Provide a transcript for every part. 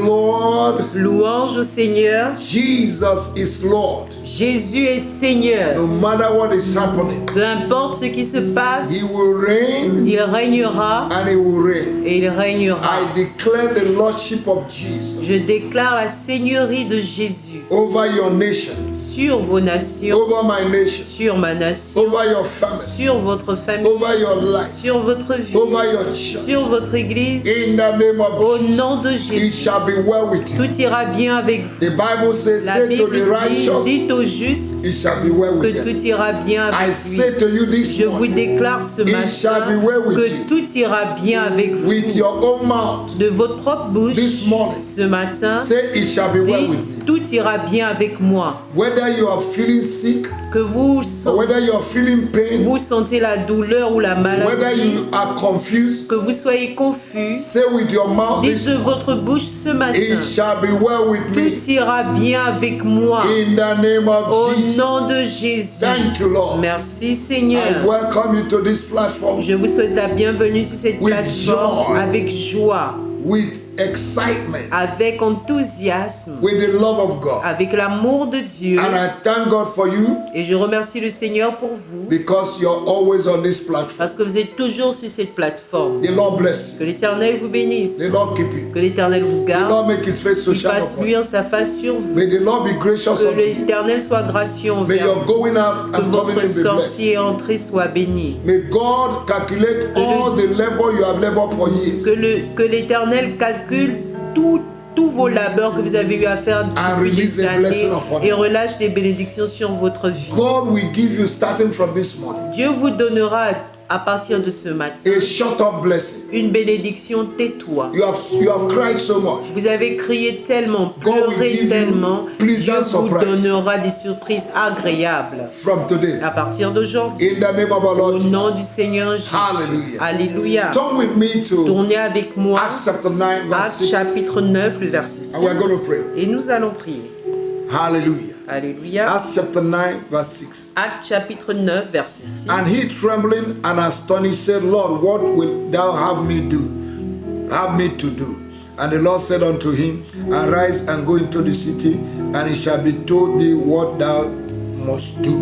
Lord. Louange au Seigneur. Jesus is Lord. Jésus est Seigneur. No matter what is happening, Peu importe ce qui se passe, He will reign il régnera and He will reign. et il régnera. I declare the Lordship of Jesus Je déclare la seigneurie de Jésus over your nation, sur vos nations, over my nation, sur ma nation, over your family, sur votre famille, over your life, sur votre vie, over your church. sur votre église. In the name Au of Jesus, nom de it Jésus, shall be well with you. tout ira bien avec vous. The Bible says, La say to Bible the dit, righteous, dites aux justes it shall be well with que them. tout ira bien I avec say lui. to you this Je vous morning, déclare ce it shall be well matin with que you. tout ira bien avec vous. With your own mouth, De votre propre bouche, This morning, ce matin, say it shall be well with dites you. tout ira bien avec moi. Whether you are feeling sick, Que vous, or whether you are feeling pain, vous sentez la douleur ou la whether maladie, you are confused, que vous soyez confus, say with your mouth dites this de morning, votre bouche ce matin. it shall be well with me. Tout ira bien avec moi. In the name Au of Jesus. nom de Jésus. Thank you, Lord. Merci I Seigneur. welcome you to this platform Je vous souhaite la bienvenue sur cette With plateforme joy. avec joie, with excitement, avec enthousiasme, with the love of God. avec l'amour de Dieu. And I thank God for you Et je remercie le Seigneur pour vous because you're always on this platform. parce que vous êtes toujours sur cette plateforme. The Lord bless Que you. l'Éternel vous bénisse. The Lord keep you. Que l'Éternel vous The Lord garde. make His face to Qu'il shine fasse upon you. luire sa face sur vous. May the Lord be gracious Que unto you. l'Éternel soit gracieux May envers your vous. going out Que and coming votre in be blessed. sortie et entrée soit bénie. May God calculate all the labor you have labored for years Que l'Éternel calcule tous vos labeurs que vous avez eu à faire and depuis release des a blessing années upon et you. relâche des bénédictions sur votre vie. God will give you, starting from this morning, Dieu vous donnera à partir de ce matin a shut-up blessing. une bénédiction. Tais-toi. You have cried so much. Vous avez crié tellement, God will pleuré give you tellement. pleasant Dieu vous surprise. donnera des surprises agréables From today, à partir d'aujourd'hui. in the name of our Au Lord nom Jesus. du Seigneur Jésus. Hallelujah. Alléluia. Turn with me to Tournez avec moi Acts chapter 9, verse Actes 6. chapitre 9, le verset 6. And we're going to pray. Et nous allons prier. Hallelujah. Alléluia. Acts chapter 9, verse 6. Actes chapitre 9, verset 6. And he, trembling and astonished, said, Lord, what wilt thou have me to do? And the Lord said unto him, Arise and go into the city, and it shall be told thee what thou must do.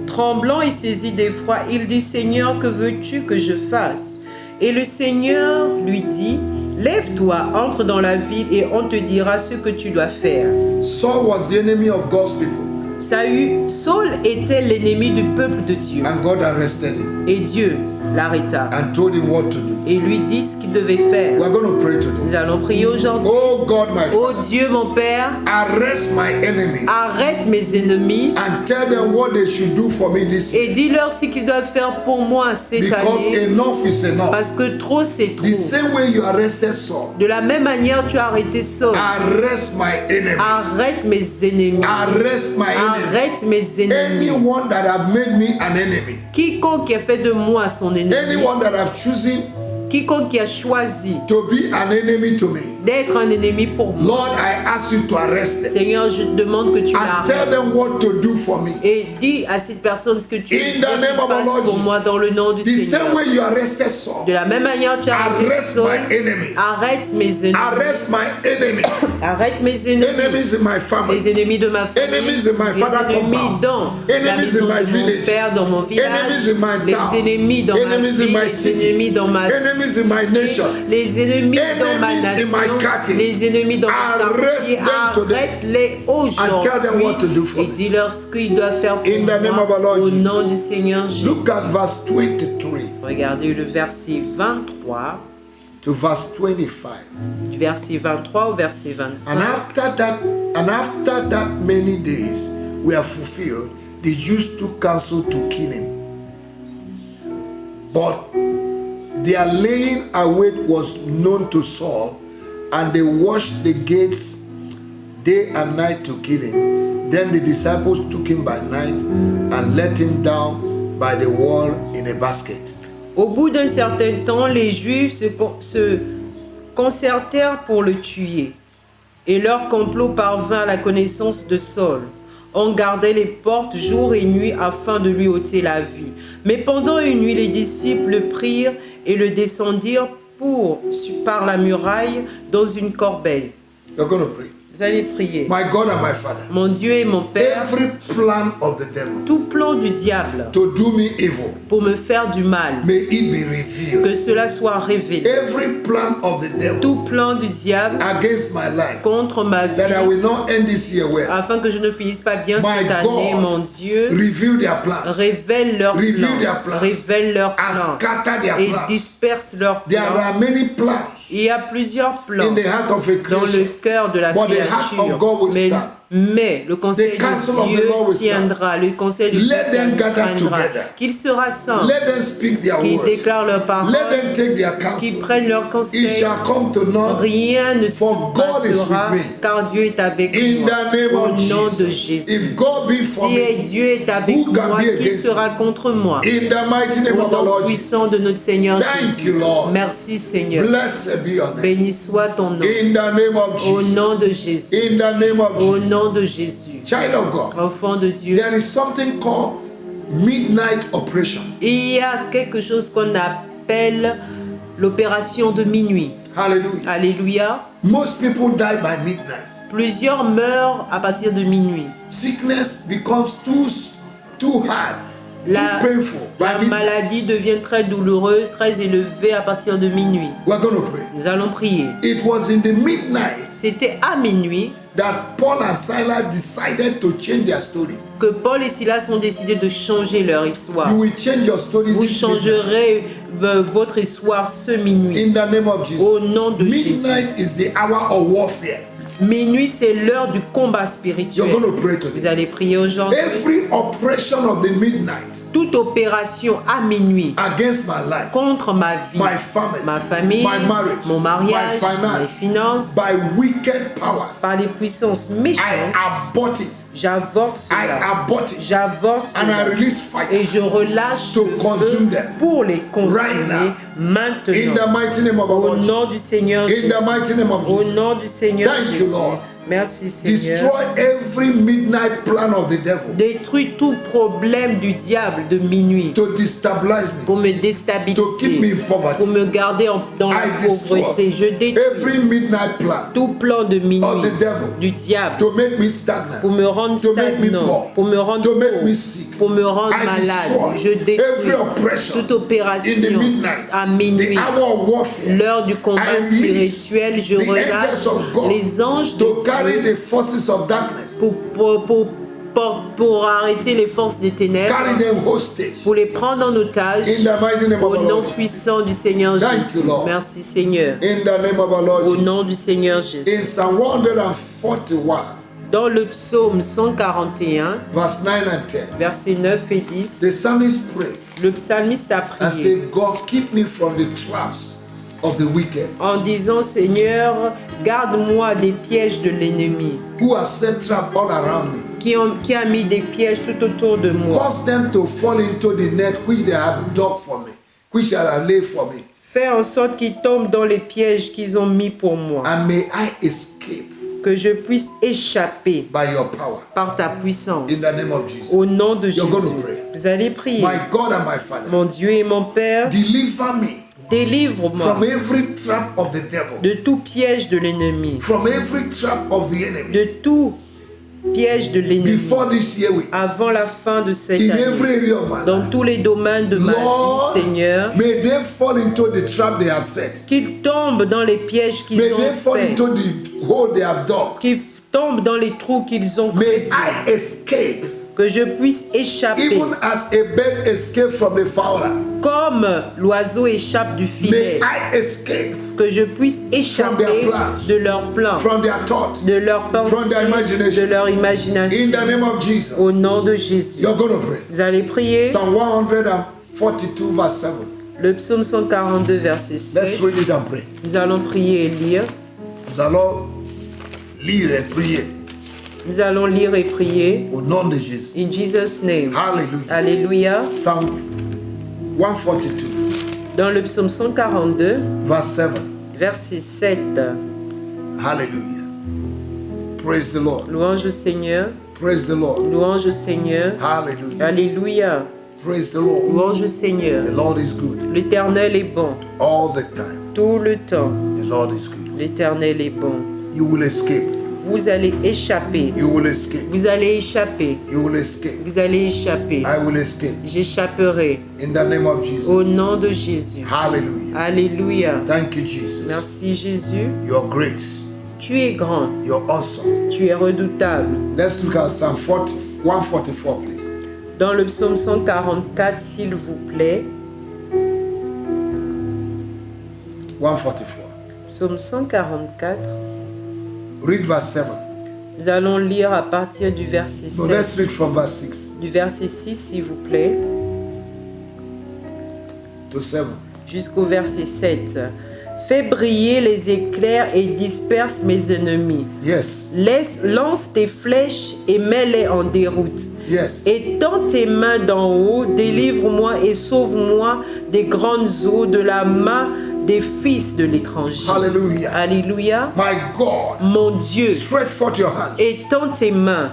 Tremblant et saisi d'effroi, il dit, Seigneur, que veux-tu que je fasse? Et le Seigneur lui dit, lève-toi, entre dans la ville et on te dira ce que tu dois faire. Saul was the enemy of God's people, Saul était l'ennemi du peuple de Dieu. and God arrested him Et Dieu l'arrêta and told him what to do. et lui dit ce qu'il devait faire. We're going to pray Nous today. allons prier aujourd'hui. Oh God, my Ô Father, Dieu, mon Père, arrest my enemies arrête mes ennemis and tell them what they should do for me this year. et dis-leur ce qu'ils doivent faire pour moi cette Because année. enough is enough. Parce que trop, c'est trop. The same way you arrested Saul, De la même manière, tu as arrêté Saul. arrest my enemy. Arrête mes ennemis. Arrest my enemy. Arrête mes ennemis. Anyone that have made me an enemy. Quiconque qui a fait de moi son ennemi. Anyone that have chosen Quiconque qui a choisi to be an enemy to me. d'être un ennemi pour moi. Lord, I ask you to arrest them. Seigneur, je te demande que tu And tell them l'arrêtes. what to do for me. Et dis à cette personne ce que tu In the name of our fasses Lord pour moi Jesus. dans le nom du The same Seigneur. way you arrested Saul. De la même manière, tu as arrêté Arrest Saul. my enemies. Arrête mes ennemis. Arrest my enemies. Arrête mes ennemis. Enemies in my Les family. ennemis de ma famille. Enemies in my Les father's ennemis compound. dans la Enemies maison in my de mon village. père, dans mon village. Enemies in my town. Les ennemis dans ma Enemies in ville. my Les city. ennemis dans ma Enemies in my cité. nation. Les ennemis dans ma Enemies in my nation. quartier. Les ennemis dans mon Arrest quartier. them today. Arrête-les And tell them what to do aujourd'hui. for Et me. dis-leur ce qu'ils doivent faire pour In the name moi. of our Lord Au Jesus. nom du Seigneur Jésus. Look at verse 23 Regardez le verset 23. to verse 25. Du verset 23 au verset 25. And after that many days were fulfilled, the Jews took counsel to kill him. But their laying await was known to Saul, and they watched the gates day and night to kill him. Then the disciples took him by night and let him down by the wall in a basket. Au bout d'un certain temps, les Juifs se concertèrent pour le tuer, et leur complot parvint à la connaissance de Saul. On gardait les portes jour et nuit afin de lui ôter la vie. Mais pendant une nuit, les disciples le prirent et le descendirent par la muraille dans une corbeille. You're going to pray. Vous allez prier. My God and my Father, Mon Dieu et mon Père, every plan of the devil tout plan du diable to do me evil, pour me faire du mal, may it be revealed. que cela soit révélé. Every plan of the devil Tout plan du diable against my life, contre ma vie, that I will not end this year well. afin que je ne finisse pas bien My cette année, God, mon Dieu, reveal their plans, révèle leurs Reveal their plans. plans, révèle leurs and plans scatter their et plans. disperse leurs There plans. are many plans Il y a plusieurs plans in the heart of a dans le creation, cœur de la but the heart of créature. God will Mais, stand. mais le conseil The counsel of de the Dieu Lord will stand. tiendra, le conseil de Let them Dieu gather tiendra. together. Qu'ils se rassemblent, Let them speak their qu'ils word. déclarent leurs Let paroles, them take their qu'ils counsel. prennent leurs It conseils. shall come to naught Rien ne se For God is passera with me. car Dieu est avec in moi. the name Au of nom de Jesus. Jésus. If God be for Si me, Dieu est avec who can moi, be qui against sera contre moi? in the mighty name Au of the nom Lord Jesus, puissant de notre Seigneur Thank Jésus. you, Lord. Merci Seigneur. blessed be your name. Béni soit ton nom. In the name of Au Jesus. nom de Jésus. In the name of Au Jesus. nom de Jésus. Child of God, Enfant de Dieu. there is something called midnight operation. Il y a quelque chose qu'on appelle l'opération de minuit. Hallelujah. Alléluia. Most people die by midnight. Plusieurs meurent à partir de minuit. Sickness becomes too hard, La, too painful by la midnight. maladie devient très douloureuse, très élevée à partir de minuit. We're going to pray. Nous allons prier. It was in the midnight C'était à minuit that Paul and Silas decided to change their story. que Paul et Silas ont décidé de changer leur histoire. You will change your story Vous this midnight. changerez votre histoire ce minuit. In the name of Jesus. Au nom de Jésus. Midnight is the hour of warfare. Minuit, c'est l'heure du combat You're spirituel. going to pray Vous today. allez prier aujourd'hui. Every oppression of the midnight Toute opération à minuit against my life, contre ma vie, my family, ma famille, my marriage, mon mariage, my finance, mes finances, by wicked powers, par les puissances I méchantes, abort it. j'avorte I cela. abort it. J'avorte And I cela. release fire Et je relâche to le consume feu them. pour les Right consumer now. in maintenant. the mighty name of the Au Lord. nom du Seigneur In Jésus. the mighty name of Au Jesus. nom du Seigneur Thank you, Jésus. Lord. Merci Seigneur. Destroy every midnight plan of the devil Détruis tout problème du diable de minuit to destabilize me, pour me to keep me déstabiliser, in poverty. pour me garder dans la I destroy pauvreté. Je détruis every midnight plan tout plan de minuit of the devil du diable to make me stagnant, pour me rendre to make me stagnant, poor, pour me rendre to make pauvre, me sick. pour me rendre I malade. Je destroy détruis every oppression toute in the opération midnight, à the minuit. hour of warfare. L'heure du combat I release spirituel, je the relâche angels of God les anges de to carry Dieu the forces of darkness, pour arrêter les forces des ténèbres, carry them hostage. pour les prendre en otage. In the mighty name of Au our nom Lord. puissant du Seigneur Thank Jésus. you, Lord. Merci Seigneur. In the name of our Lord Au Jesus. nom du Seigneur Jésus. In Psalm 141, Dans le psaume 141, verse 9 and 10, versets 9 et the 10, psalmist prayed le psalmiste a and prié said, God, keep me from the traps of the wicked, en disant, Seigneur, garde-moi des pièges de l'ennemi, who have set traps all around me. qui a mis des pièges tout autour de moi. Cause them to fall into the net which they have dug for me, which they have laid for me. Fais en sorte qu'ils tombent dans les pièges qu'ils ont mis pour moi, And may I escape que je puisse échapper by your power. par ta puissance. In the name of Jesus. Au nom de You're going to Jésus. pray. Vous allez prier. My God and my Father, Mon Dieu et mon Père, deliver me délivre-moi from every trap of the devil, de tout piège de l'ennemi, from every trap of the enemy. de tout piège de l'ennemi, Before this year we avant la fin de cette in année, every area of my dans life. tous les domaines de ma Lord, vie, Seigneur, may they fall into the trap they have set. qu'ils tombent dans les pièges qu'ils May ont they fall faits, into the hole they have dug. qu'ils tombent dans les trous qu'ils ont May creusés, I escape, que je puisse échapper, even as a bird escape from the fowler. comme l'oiseau échappe du May filet, I escape que je puisse échapper their plans, de leurs plans, from their thoughts. de leurs from pensées, their imagination. de leur In imagination. the name of Jesus, Au nom de Jésus. you're going to pray. Vous allez prier Psalm 142, verse 7. le psaume 142, verset Let's 7. read it and pray. Nous allons prier et lire. Nous allons lire et prier Nous allons lire et prier. au nom de Jésus. In Jesus' name. Hallelujah. Alléluia. Psalm 142, Dans le psaume 142, verse 7. verset 7. Hallelujah. Praise the Lord. Louange au Seigneur. Praise the Lord. Louange au Seigneur. Hallelujah. Alléluia. Praise the Lord. Louange au Seigneur. The Lord is good L'Éternel est bon all the time. tout le temps. The Lord is good. L'Éternel est bon. You will escape. Vous allez échapper. You will escape. Vous allez échapper. You will escape. Vous allez échapper. I will escape. J'échapperai. In the name of Jesus. Au nom de Jésus. Hallelujah. Alléluia. Thank you, Jesus. Merci Jésus. You're great. Tu es grand. You're awesome. Tu es redoutable. Let's look at Psalm 144, please. Dans le psaume 144, s'il vous plaît. 144. Psaume 144. Read verse 7. Nous allons lire à partir du verset 7. No, let's read from verse 6 Du verset 6, s'il vous plaît, to 7. jusqu'au verset 7. Fais briller les éclairs et disperse mes ennemis. Yes. Lance tes flèches et mets-les en déroute. Yes. Étends tes mains d'en haut, délivre-moi et sauve-moi des grandes eaux, de la main des fils de l'étranger. Hallelujah. Alléluia. My God, Mon Dieu, stretch forth your hands. étends tes mains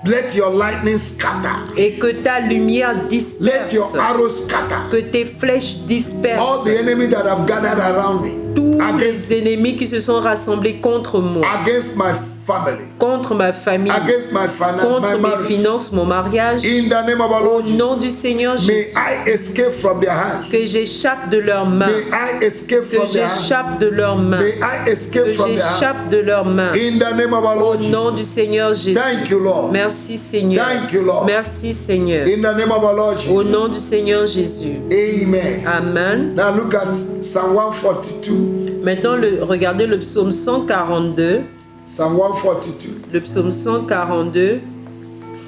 Let your lightning scatter. et que ta lumière Let disperse, your arrows scatter. que tes flèches All dispersent the enemy that have gathered around me, tous against, les ennemis qui se sont rassemblés contre moi, against my family, contre ma famille, against my finance, my contre mes marriage. finances, mon mariage. In the name of our Au Lord nom Jesus, du Seigneur may Jésus, I escape from their hands. que j'échappe de leurs mains, May I escape que from their hands. j'échappe de leurs mains, May I escape que from their hands. j'échappe de leurs mains. In the name of our Au Lord nom du Jesus. Seigneur Jésus. Thank you, Lord. Merci Seigneur. Thank you, Lord. Merci Seigneur. In the name of our Lord Au Jesus. nom du Seigneur Jésus. Amen. Amen. Now look at Psalm 142. Maintenant, regardez le psaume 142. Psalm 142, Le psaume 142,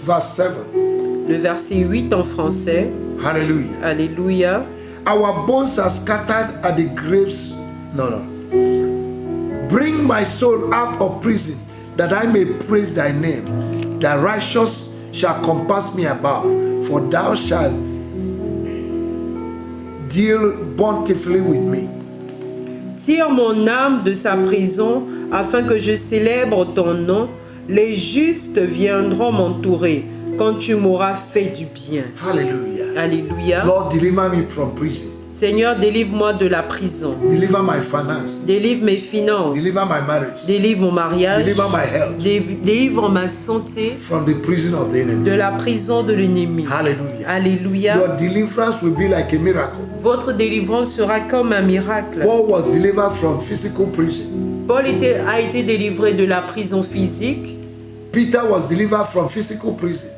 verse 7. le verset 8 en français. Hallelujah. Alléluia. Our bones are scattered at the graves. No. Bring my soul out of prison, that I may praise thy name. The righteous shall compass me about, for thou shalt deal bountifully with me. Tire mon âme de sa prison, afin que je célèbre ton nom. Les justes viendront m'entourer quand tu m'auras fait du bien. Hallelujah. Alléluia. Lord, deliver me from prison. Seigneur, délivre-moi de la prison. Deliver my finance. Délivre mes finances. Deliver my marriage. Délivre mon mariage. Deliver my health Délivre ma santé from the prison of the enemy. de la prison de l'ennemi. Hallelujah. Alléluia. Your deliverance will be like a miracle. Votre délivrance sera comme un miracle. Paul was delivered from physical prison. Paul a été délivré de la prison physique. Peter was delivered from physical prison.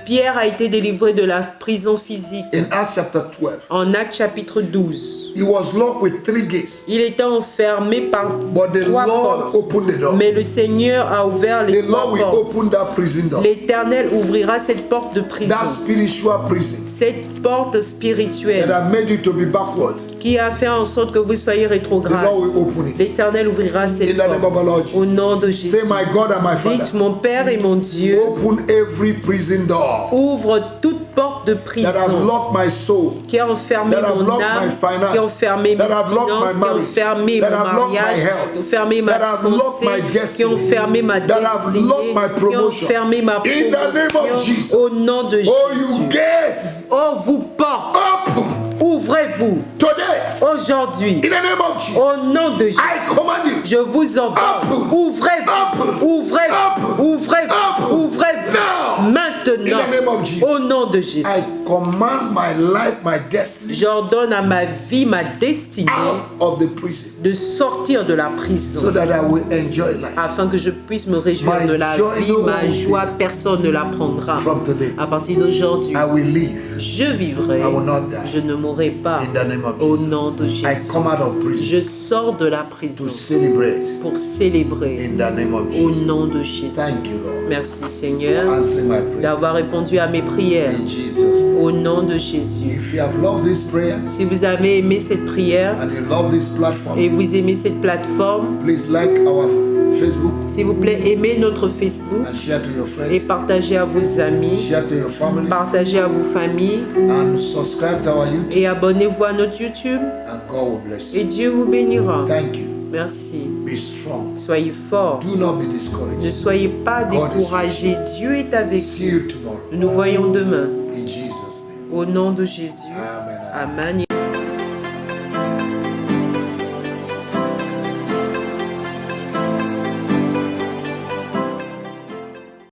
Pierre a été délivré de la prison physique. In Acts chapter 12, En Actes chapitre 12. he was locked with 3 gates, Il était enfermé par but the 3 Lord portes. opened the door. Mais le Seigneur a ouvert les The 3 Lord will portes. open that prison door, L'Éternel ouvrira cette porte de prison. that spiritual prison Cette porte that spirituelle have made you to be backward. qui a fait en sorte que vous soyez The rétrograde. Lord will open it. L'Éternel ouvrira In cette the name of our Lord porte. Jesus. Au nom de Jésus. Say, my God and my Father, Dites, mon Père et mon Dieu, open every prison door ouvre toute porte de that have prison locked my soul, qui a enfermé that have mon locked my âme, finance, qui a enfermé mes that have locked finances, my qui a marriage, enfermé that mon have locked my mariage, health, qui a enfermé ma that have locked my santé, qui a destiny, enfermé ma that have destinée, locked my qui a promotion. enfermé ma In the name of promotion. Jesus. Au nom de Oh, you Jésus. gates, Oh, vous portes, open ouvrez-vous today. aujourd'hui. In the name of Jesus, Au nom de Jésus. I command you. Je vous ordonne, Open. ouvrez-vous, Open. ouvrez-vous, Open. ouvrez-vous, Open. ouvrez-vous, Now. maintenant, In the name of Jesus. au nom de Jésus. I command my life, my destiny J'ordonne à ma vie, ma destinée, out of the prison, de sortir de la so prison, that I will enjoy life afin que je puisse me réjouir My de la joy vie. no Ma one joie, personne ne la prendra. from today. À partir d'aujourd'hui, I will live je vivrai, I will not die. je ne mourrai pas. in the name of Au Jesus. nom de I Jésus, come out of prison je sors de la to prison celebrate pour célébrer in the name of au Jesus. nom de Jésus. Thank you, Lord, Merci Seigneur for answering my prayer. d'avoir répondu à mes prières In Jesus' name. au nom de Jésus. If you have loved this prayer Si vous avez aimé cette prière and you love this platform, et vous aimez cette plateforme, please like our Facebook s'il vous plaît, aimez notre Facebook and share to your et friends, partagez à vos amis, share to your family, partagez à vos familles and subscribe to our YouTube, et abonnez-vous à notre YouTube and God will bless you. et Dieu vous bénira. Thank you. Merci. Be strong. Soyez forts. Do not be Ne discouraged. soyez pas God is découragés. Dieu est avec See vous. you tomorrow. Nous nous voyons demain. In Jesus' name. Au nom de Jésus. Amen. Amen.